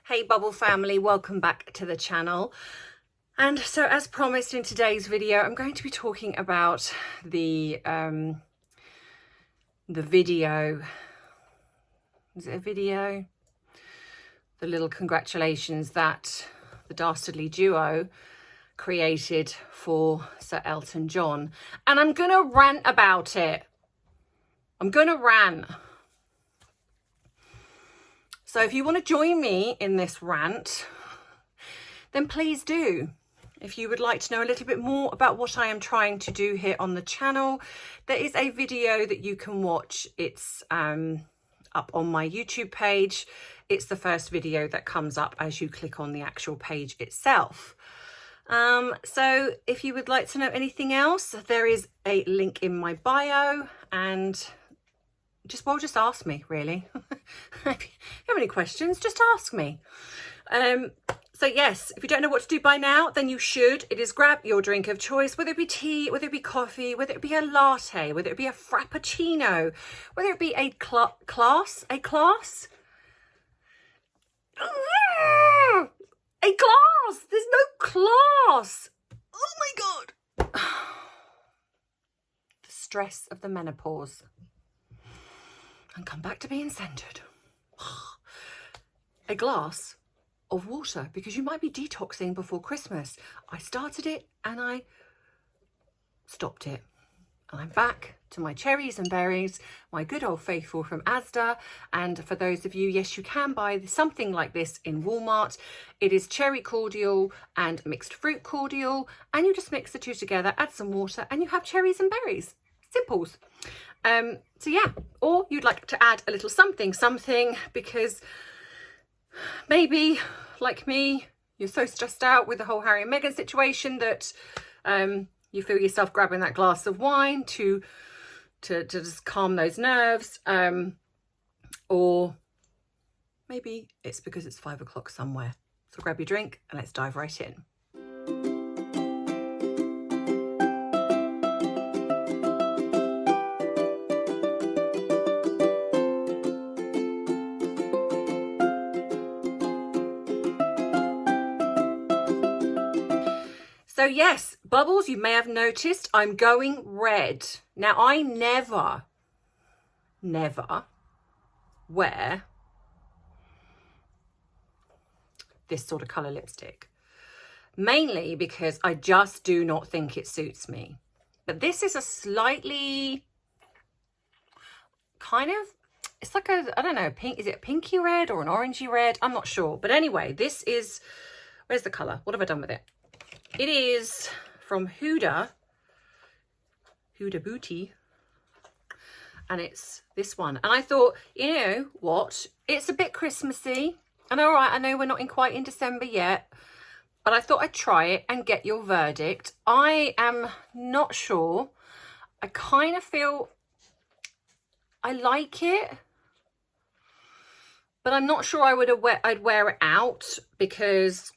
Hey Bubble family, welcome back to the channel. And so as promised in today's video, I'm going to be talking about the video. Is it a video? The little congratulations that the Dastardly duo created for Sir Elton John. And I'm gonna rant about it. I'm gonna rant. So if you want to join me in this rant, then please do. If you would like to know a little bit more about what I am trying to do here on the channel, there is a video that you can watch. It's up on my YouTube page. It's the first video that comes up as you click on the actual page itself. So if you would like to know anything else, there is a link in my bio, and just ask me, really. If you have any questions, just ask me. So yes, if you don't know what to do by now, then you should. It is grab your drink of choice, whether it be tea, whether it be coffee, whether it be a latte, whether it be a frappuccino, whether it be a class. A glass. There's no class. Oh my God. The stress of the menopause. And come back to being centered. A glass of water, because you might be detoxing before Christmas. I started it and I stopped it. And I'm back to my cherries and berries, my good old faithful from Asda. And for those of you, yes, you can buy something like this in Walmart. It is cherry cordial and mixed fruit cordial. And you just mix the two together, add some water, and you have cherries and berries. Simples. So yeah, or you'd like to add a little something, because maybe, like me, you're so stressed out with the whole Harry and Meghan situation that you feel yourself grabbing that glass of wine to just calm those nerves. Or maybe it's because it's 5 o'clock somewhere. So grab your drink and let's dive right in. So yes, Bubbles, you may have noticed I'm going red. Now I never wear this sort of colour lipstick. Mainly because I just do not think it suits me. But this is a slightly kind of, it's like a, I don't know, pink, is it a pinky red or an orangey red? I'm not sure. But anyway, this is, where's the colour? What have I done with it? It is from Huda Booty, and it's this one. And I thought, you know what, it's a bit Christmassy, and all right, I know we're not quite in December yet, but I thought I'd try it and get your verdict. I am not sure. I kind of feel I like it, but I'm not sure I'd wear it out, because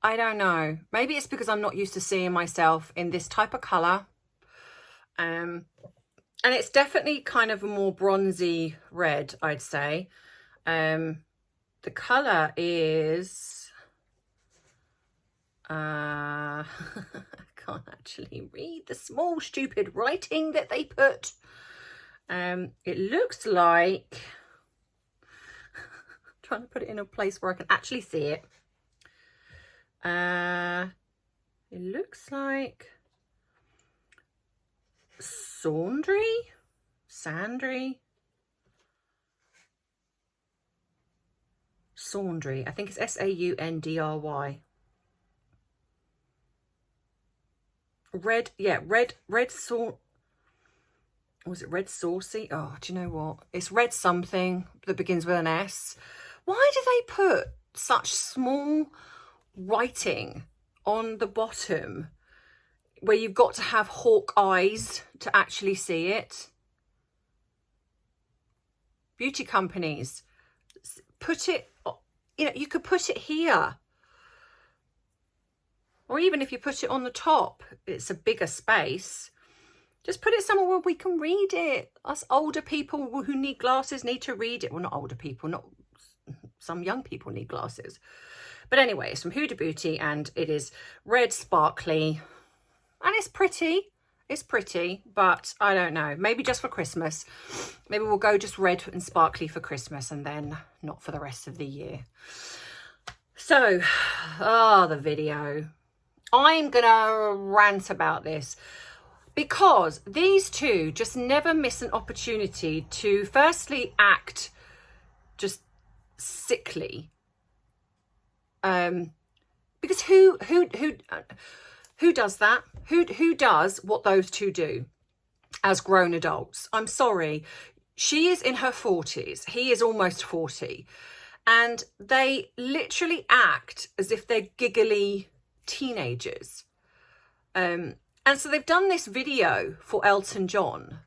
I don't know. Maybe it's because I'm not used to seeing myself in this type of colour. And it's definitely kind of a more bronzy red, I'd say. The colour is... I can't actually read the small, stupid writing that they put. It looks like... trying to put it in a place where I can actually see it. It looks like Sandry. I think it's Saundry. Red, yeah, red was it red saucy? Oh, do you know what? It's red something that begins with an S. Why do they put such small writing on the bottom where you've got to have hawk eyes to actually see it? Beauty companies, put it, you know, you could put it here, or even if you put it on the top, it's a bigger space. Just put it somewhere where we can read it. Us older people who need glasses need to read it. Well, not older people, not some young people need glasses. But anyway, it's from Huda Beauty, and it is red sparkly, and it's pretty. It's pretty, but I don't know. Maybe just for Christmas. Maybe we'll go just red and sparkly for Christmas, and then not for the rest of the year. So, the video. I'm gonna rant about this because these two just never miss an opportunity to firstly act just sickly. Because who does that? Who does what those two do as grown adults? I'm sorry. She is in her 40s. He is almost 40. And they literally act as if they're giggly teenagers. And so they've done this video for Elton John.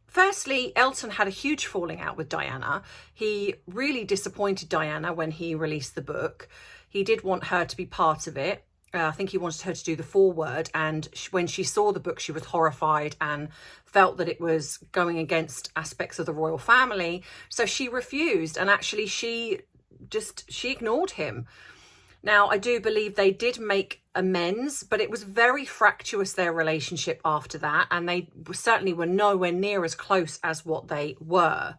Firstly, Elton had a huge falling out with Diana. He really disappointed Diana when he released the book. He did want her to be part of it. I think he wanted her to do the foreword, and when she saw the book, she was horrified and felt that it was going against aspects of the royal family. So she refused, and actually she ignored him. Now, I do believe they did make amends, but it was very fractious, their relationship after that, and they certainly were nowhere near as close as what they were.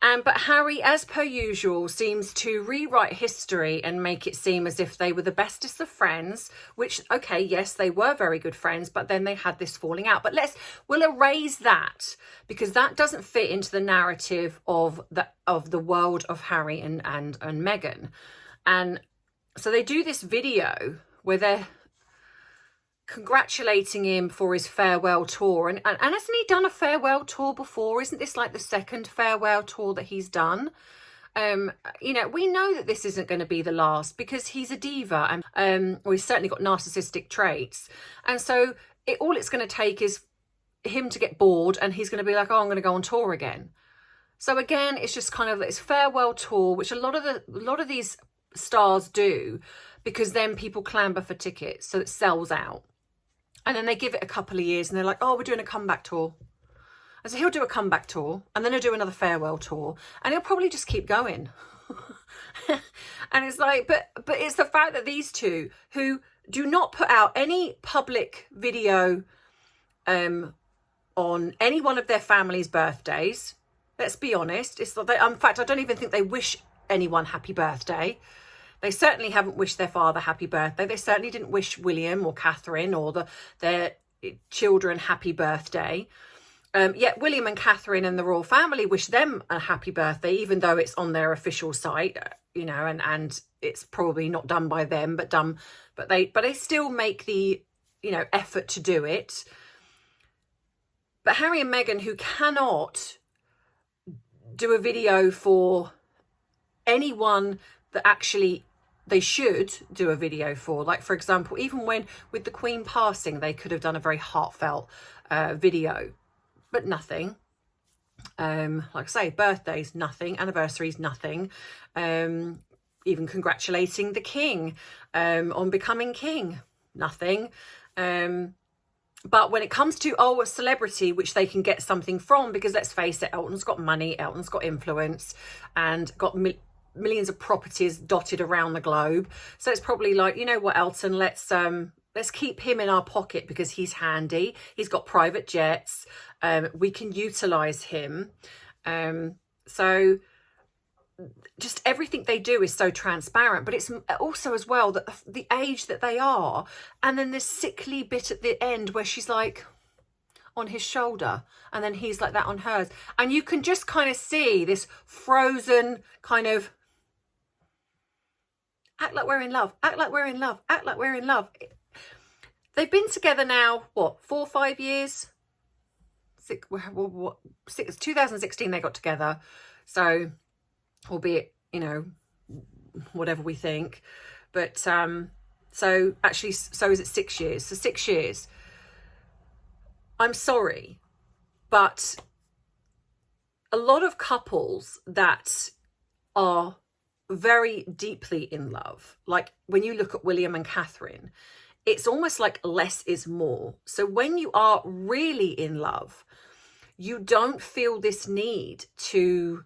But Harry, as per usual, seems to rewrite history and make it seem as if they were the bestest of friends, which, okay, yes, they were very good friends, but then they had this falling out. But we'll erase that, because that doesn't fit into the narrative of the world of Harry and Meghan. And so they do this video where they're congratulating him for his farewell tour, and hasn't he done a farewell tour before? Isn't this like the second farewell tour that he's done? You know, we know that this isn't going to be the last, because he's a diva, and or he's certainly got narcissistic traits, and so all it's going to take is him to get bored, and he's going to be like, oh, I'm going to go on tour again. So again, it's just kind of this farewell tour, which a lot of these stars do, because then people clamber for tickets, so it sells out. And then they give it a couple of years and they're like, oh, we're doing a comeback tour. And so he'll do a comeback tour, and then he'll do another farewell tour, and he'll probably just keep going. And it's like, but it's the fact that these two, who do not put out any public video on any one of their family's birthdays, let's be honest. It's not, in fact, I don't even think they wish anyone happy birthday. They certainly haven't wished their father happy birthday. They certainly didn't wish William or Catherine or their children happy birthday. Yet William and Catherine and the royal family wish them a happy birthday, even though it's on their official site, you know, and it's probably not done by them, but they still make the, you know, effort to do it. But Harry and Meghan, who cannot do a video for anyone that actually they should do a video for, like, for example, even when with the Queen passing, they could have done a very heartfelt video, but nothing. Like I say, birthdays, nothing. Anniversaries, nothing. Even congratulating the king on becoming king, nothing. But when it comes to, a celebrity, which they can get something from, because let's face it, Elton's got money, Elton's got influence, and got millions of properties dotted around the globe. So it's probably like, you know what, Elton, let's keep him in our pocket because he's handy. He's got private jets. We can utilize him. So just everything they do is so transparent, but it's also as well that the age that they are, and then this sickly bit at the end where she's like on his shoulder, and then he's like that on hers, and you can just kind of see this frozen kind of act like we're in love, act like we're in love, act like we're in love. They've been together now, what, 4 or 5 years? 2016 they got together. So, albeit, you know, whatever we think. But, so actually, so is it 6 years? So 6 years. I'm sorry, but a lot of couples that are very deeply in love, like when you look at William and Catherine, it's almost like less is more. So when you are really in love, you don't feel this need to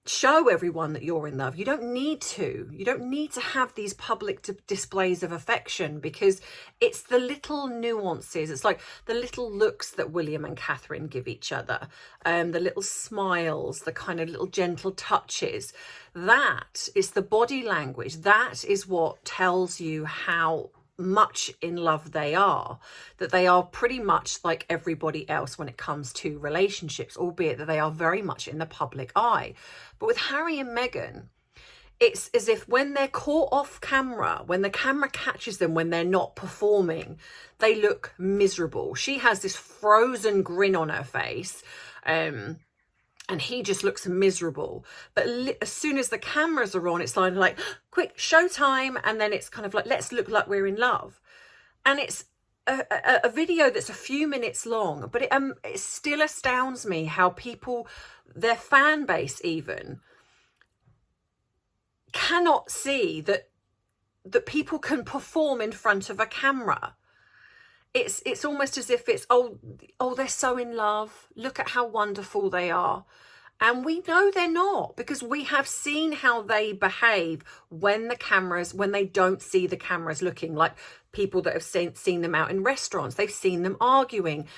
show everyone that you're in love. You don't need to. You don't need to have these public displays of affection, because it's the little nuances. It's like the little looks that William and Catherine give each other, the little smiles, the kind of little gentle touches. That is the body language. That is what tells you how much in love they are, that they are pretty much like everybody else when it comes to relationships, albeit that they are very much in the public eye. But with Harry and Meghan, it's as if when they're caught off camera, when the camera catches them when they're not performing, they look miserable. She has this frozen grin on her face, and he just looks miserable. But as soon as the cameras are on, it's like, quick, showtime. And then it's kind of like, let's look like we're in love. And it's a video that's a few minutes long, but it still astounds me how people, their fan base even, cannot see that people can perform in front of a camera. It's almost as if it's, oh, they're so in love. Look at how wonderful they are. And we know they're not, because we have seen how they behave when they don't see the cameras looking, like people that have seen them out in restaurants. They've seen them arguing,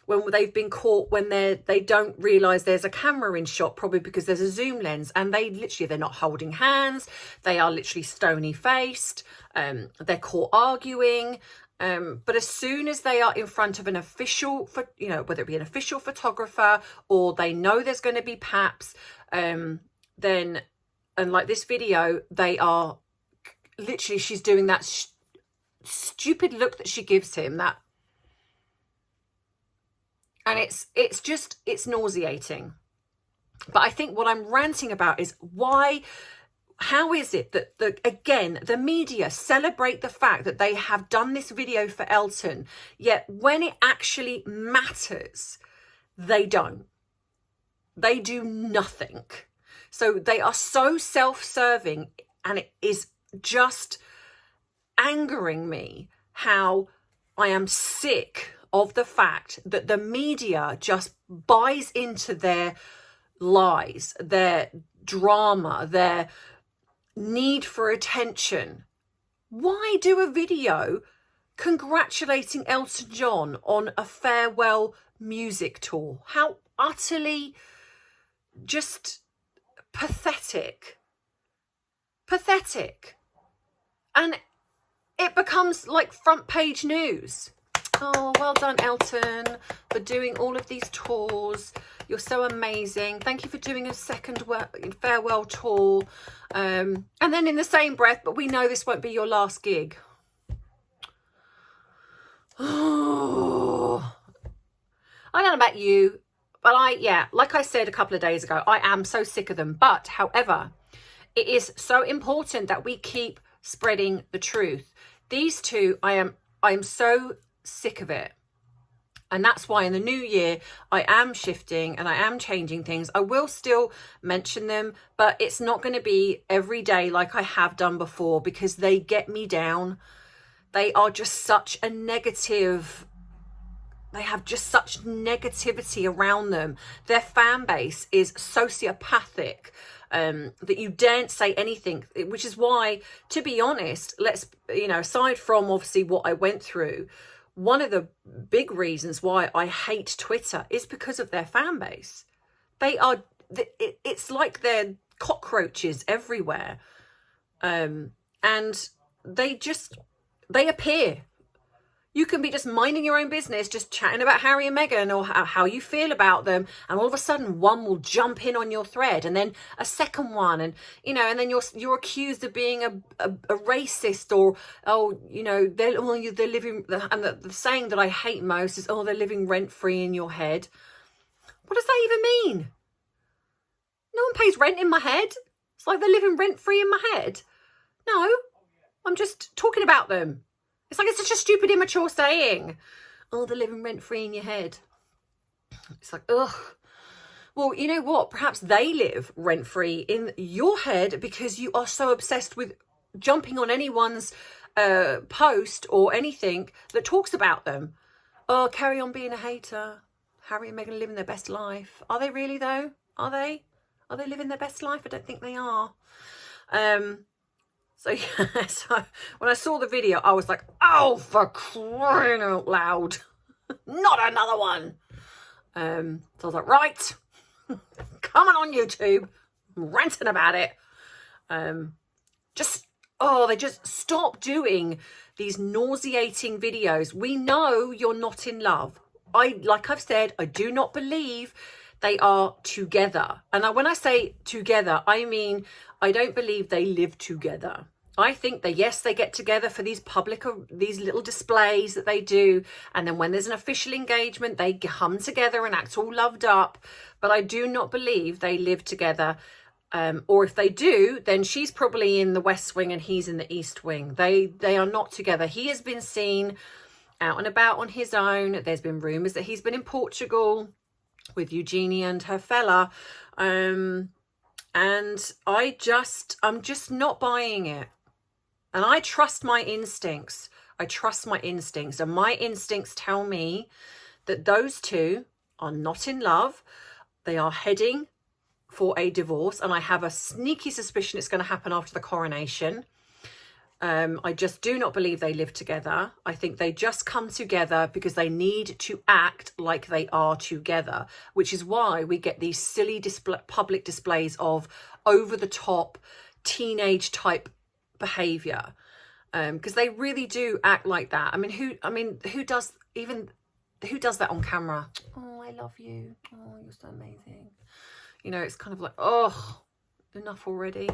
when they've been caught when they don't realise there's a camera in shot, probably because there's a zoom lens, and they're not holding hands. They are literally stony faced. They're caught arguing. But as soon as they are in front of an official, whether it be an official photographer or they know there's going to be paps, then, and like this video, they are literally, she's doing that stupid look that she gives him, that, and it's nauseating. But I think what I'm ranting about is how is it that, again, the media celebrate the fact that they have done this video for Elton, yet when it actually matters, they don't. They do nothing. So they are so self-serving, and it is just angering me how I am sick of the fact that the media just buys into their lies, their drama, their need for attention. Why do a video congratulating Elton John on a farewell music tour? How utterly just pathetic. And it becomes like front page news. Oh, well done, Elton, for doing all of these tours. You're so amazing. Thank you for doing a second farewell tour. And then in the same breath, but we know this won't be your last gig. Oh, I don't know about you, but like I said a couple of days ago, I am so sick of them. But however, it is so important that we keep spreading the truth. These two, I am so sick of it. And that's why in the new year, I am shifting and I am changing things. I will still mention them, but it's not going to be every day like I have done before, because they get me down. They are just such a negative. They have just such negativity around them. Their fan base is sociopathic, that you daren't say anything, which is why, to be honest, aside from obviously what I went through, one of the big reasons why I hate Twitter is because of their fan base. It's like they're cockroaches everywhere. And they appear. You can be just minding your own business, just chatting about Harry and Meghan or how you feel about them, and all of a sudden one will jump in on your thread, and then a second one, and then you're accused of being a racist, or they're living, and the saying that I hate most is, they're living rent free in your head. What does that even mean? No one pays rent in my head. It's like they're living rent free in my head. No, I'm just talking about them. It's like, it's such a stupid, immature saying. They're living rent-free in your head. It's like, ugh. Well, you know what? Perhaps they live rent-free in your head because you are so obsessed with jumping on anyone's post or anything that talks about them. Oh, carry on being a hater. Harry and Meghan living their best life. Are they really, though? Are they? Are they living their best life? I don't think they are. So yeah, so when I saw the video, I was like, oh, for crying out loud, not another one. So I was like, right, come on YouTube, I'm ranting about it. They just stop doing these nauseating videos. We know you're not in love. Like I've said, I do not believe they are together. And when I say together, I mean, I don't believe they live together. I think that, yes, they get together for these these little displays that they do. And then when there's an official engagement, they come together and act all loved up. But I do not believe they live together. Or if they do, then she's probably in the West Wing and he's in the East Wing. They are not together. He has been seen out and about on his own. There's been rumours that he's been in Portugal with Eugenie and her fella. And I'm just not buying it. And I trust my instincts. And my instincts tell me that those two are not in love. They are heading for a divorce. And I have a sneaky suspicion it's going to happen after the coronation. I just do not believe they live together. I think they just come together because they need to act like they are together, which is why we get these silly public displays of over-the-top teenage type behavior, because they really do act like that. Who does that on camera? Oh, I love you. Oh, you're so amazing. You know, it's kind of like, oh, enough already.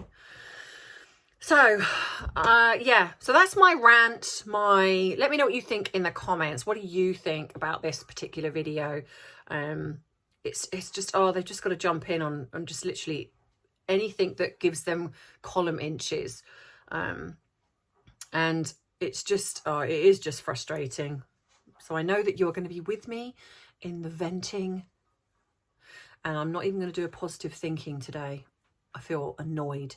So yeah, so that's my rant. Let me know what you think in the comments. What do you think about this particular video? It's just, they've just got to jump in on just literally anything that gives them column inches. And it's just, it is just frustrating. So I know that you're going to be with me in the venting, and I'm not even going to do a positive thinking today. I feel annoyed.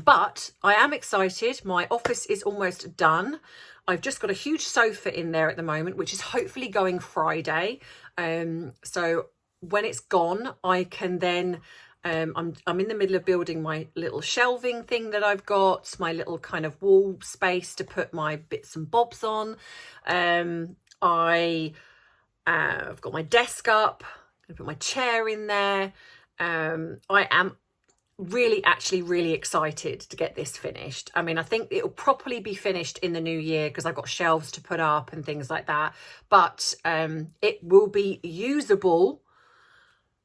But I am excited. My office is almost done. I've just got a huge sofa in there at the moment, which is hopefully going Friday. So when it's gone, I can then, I'm in the middle of building my little shelving thing that I've got, my little kind of wall space to put my bits and bobs on. I've got my desk up, I'm gonna put my chair in there. I am really excited to get this finished. I mean, I think it'll properly be finished in the new year because I've got shelves to put up and things like that, but it will be usable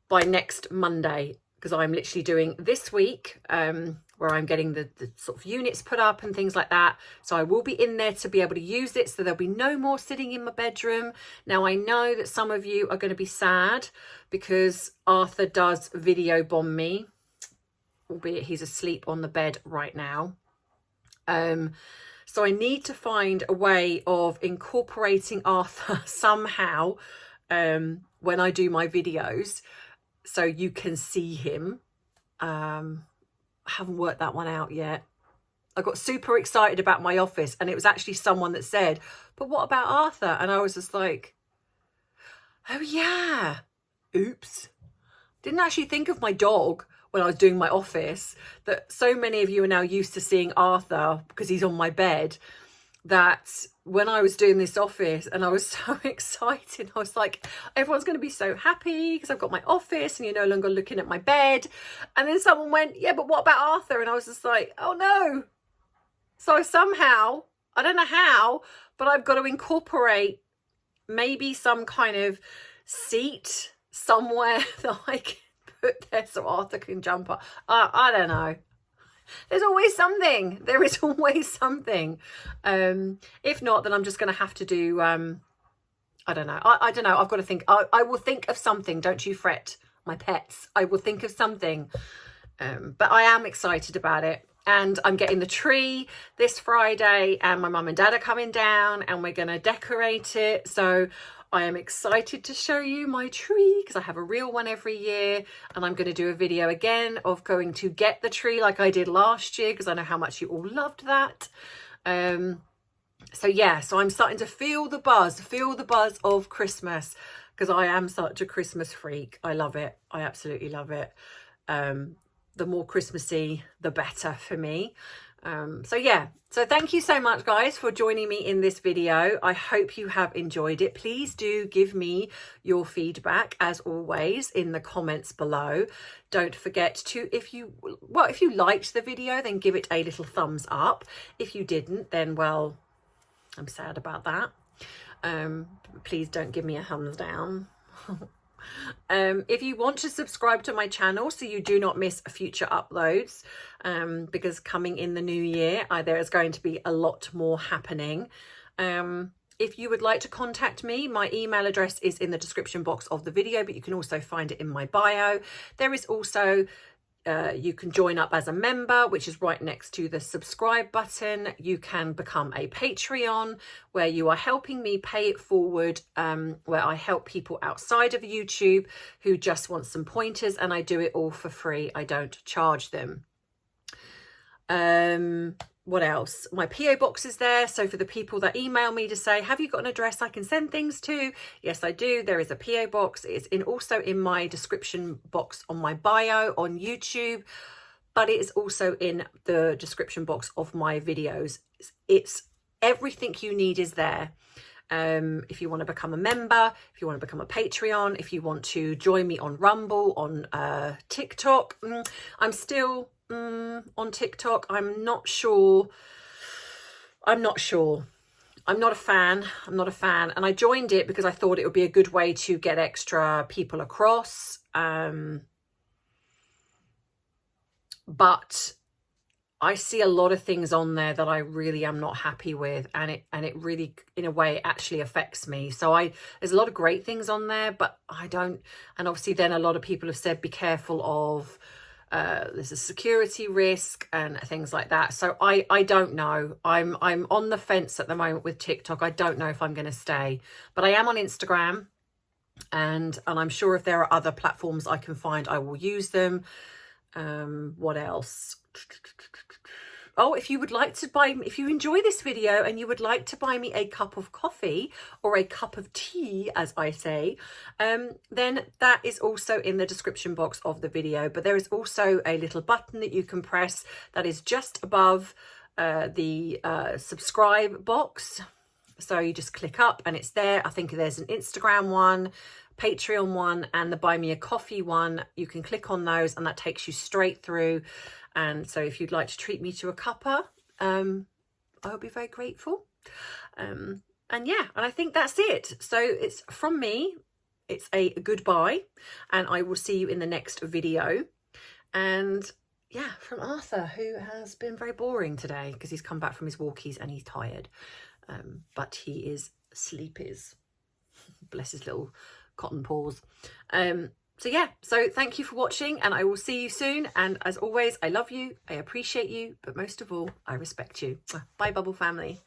by next Monday, because I'm literally doing this week where I'm getting the sort of units put up and things like that. So I will be in there to be able to use it, so there'll be no more sitting in my bedroom. Now, I know that some of you are going to be sad because Arthur does video bomb me, albeit he's asleep on the bed right now. So I need to find a way of incorporating Arthur somehow when I do my videos, so you can see him. I haven't worked that one out yet. I got super excited about my office, and it was actually someone that said, but what about Arthur? And I was just like, oh yeah, oops. Didn't actually think of my dog when I was doing my office, that so many of you are now used to seeing Arthur because he's on my bed, that when I was doing this office and I was so excited, I was like, everyone's going to be so happy because I've got my office and you're no longer looking at my bed. And then someone went, yeah, but what about Arthur? And I was just like, oh no. So somehow, I don't know how, but I've got to incorporate maybe some kind of seat somewhere that I can put there so Arthur can jump up. I don't know. There's always something. There is always something. If not, then I'm just going to have to do, I don't know. I don't know. I've got to think. I will think of something. Don't you fret, my pets. I will think of something. But I am excited about it. And I'm getting the tree this Friday, and my mum and dad are coming down, and we're going to decorate it. So I am excited to show you my tree, because I have a real one every year, and I'm going to do a video again of going to get the tree like I did last year, because I know how much you all loved that. So yeah, so I'm starting to feel the buzz of Christmas, because I am such a Christmas freak. I love it. I absolutely love it. the more Christmassy, the better for me. So yeah, so thank you so much guys for joining me in this video. I hope you have enjoyed it. Please do give me your feedback as always in the comments below. Don't forget to, if you liked the video, then give it a little thumbs up. If you didn't, then well, I'm sad about that. Please don't give me a thumbs down. If you want to subscribe to my channel so you do not miss future uploads, because coming in the new year there is going to be a lot more happening. If you would like to contact me, my email address is in the description box of the video, but you can also find it in my bio. There is also you can join up as a member, which is right next to the subscribe button. You can become a Patreon, where you are helping me pay it forward, where I help people outside of YouTube who just want some pointers, and I do it all for free. I don't charge them. What else? My PO box is there. So for the people that email me to say, have you got an address I can send things to? Yes, I do. There is a PO box. It's also in my description box on my bio on YouTube, but it is also in the description box of my videos. It's everything you need is there. If you want to become a member, if you want to become a Patreon, if you want to join me on Rumble, on TikTok, I'm still on TikTok. I'm not sure. I'm not a fan. And I joined it because I thought it would be a good way to get extra people across. But I see a lot of things on there that I really am not happy with, and it really, in a way, actually affects me. So there's a lot of great things on there, but I don't. And obviously then a lot of people have said be careful of there's a security risk and things like that. So I don't know. I'm on the fence at the moment with TikTok. I don't know if I'm going to stay, but I am on Instagram, and I'm sure if there are other platforms I can find, I will use them. What else? Oh, if you would like to if you enjoy this video and you would like to buy me a cup of coffee or a cup of tea, as I say, then that is also in the description box of the video. But there is also a little button that you can press that is just above the subscribe box. So you just click up and it's there. I think there's an Instagram one, Patreon one, and the buy me a coffee one. You can click on those and that takes you straight through. And so if you'd like to treat me to a cuppa, I'll be very grateful. And yeah, and I think that's it. So it's from me. It's a goodbye, and I will see you in the next video. And yeah, from Arthur, who has been very boring today because he's come back from his walkies and he's tired. But he is sleepies. Bless his little cotton paws. So yeah, so thank you for watching, and I will see you soon. And as always, I love you, I appreciate you, but most of all, I respect you. Bye, Bubble family.